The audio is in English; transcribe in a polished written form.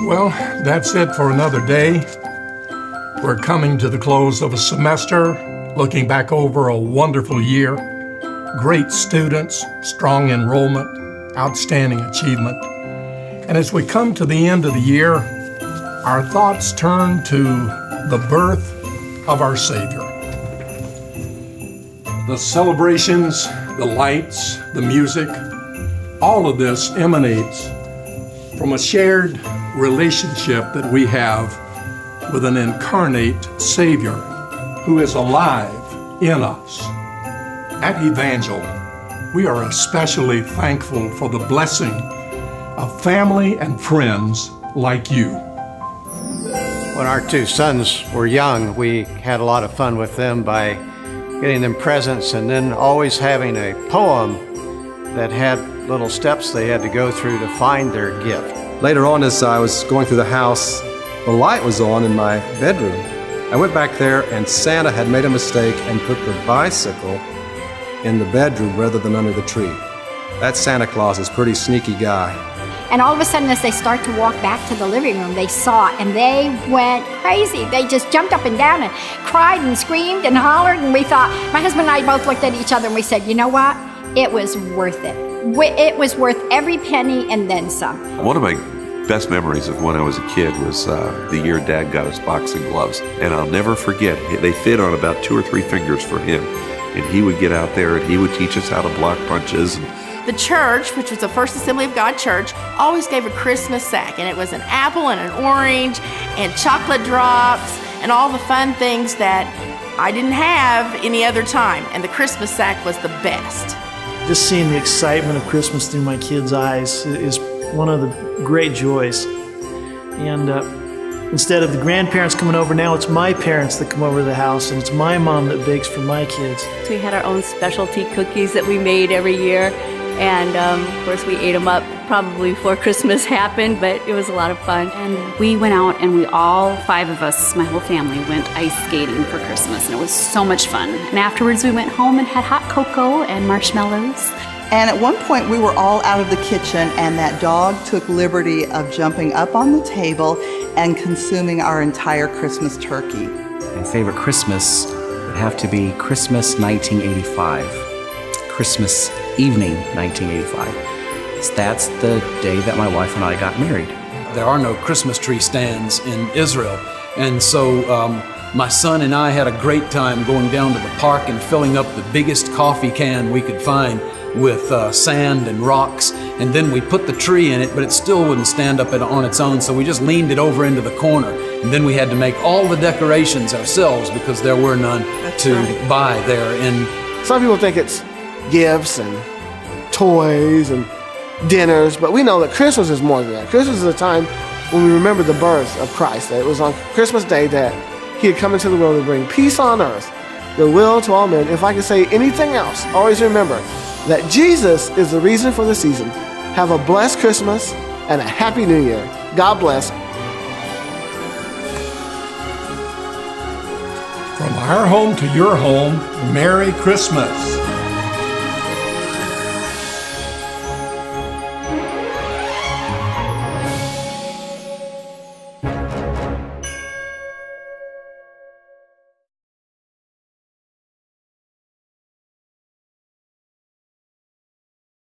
Well, that's it for another day. We're coming to the close of a semester, looking back over a wonderful year. Great students, strong enrollment, outstanding achievement. And as we come to the end of the year, our thoughts turn to the birth of our Savior. The celebrations, the lights, the music, all of this emanates from a shared relationship that we have with an incarnate Savior who is alive in us. At Evangel, we are especially thankful for the blessing of family and friends like you. When our two sons were young, we had a lot of fun with them by getting them presents and then always having a poem that had little steps they had to go through to find their gift. Later on, as I was going through the house, the light was on in my bedroom. I went back there and Santa had made a mistake and put the bicycle in the bedroom rather than under the tree. That Santa Claus is a pretty sneaky guy. And all of a sudden, as they start to walk back to the living room, they saw it and they went crazy. They just jumped up and down and cried and screamed and hollered. And we thought, my husband and I both looked at each other and we said, you know what? It was worth it. It was worth every penny and then some. One of my best memories of when I was a kid was the year Dad got us boxing gloves. And I'll never forget, they fit on about 2 or 3 fingers for him. And he would get out there and he would teach us how to block punches. The church, which was the First Assembly of God Church, always gave a Christmas sack. And it was an apple and an orange and chocolate drops and all the fun things that I didn't have any other time. And the Christmas sack was the best. Just seeing the excitement of Christmas through my kids' eyes is one of the great joys. And instead of the grandparents coming over, now it's my parents that come over to the house, and it's my mom that bakes for my kids. We had our own specialty cookies that we made every year, and of course we ate them up probably before Christmas happened, but it was a lot of fun. And we went out and we all 5 of us, my whole family, went ice skating for Christmas, and it was so much fun. And afterwards we went home and had hot cocoa and marshmallows. And at one point we were all out of the kitchen and that dog took liberty of jumping up on the table and consuming our entire Christmas turkey. My favorite Christmas would have to be Christmas 1985, Christmas evening 1985. That's the day that my wife and I got married. There are no Christmas tree stands in Israel, and so my son and I had a great time going down to the park and filling up the biggest coffee can we could find with sand and rocks, and then we put the tree in it, but it still wouldn't stand up on its own, so we just leaned it over into the corner, and then we had to make all the decorations ourselves because there were none to buy there. And some people think it's gifts and toys and dinners, but we know that Christmas is more than that. Christmas is a time when we remember the birth of Christ, that it was on Christmas Day that he had come into the world to bring peace on earth, goodwill to all men. If I could say anything else, always remember that Jesus is the reason for the season. Have a blessed Christmas and a happy New Year. God bless. From our home to your home, Merry Christmas.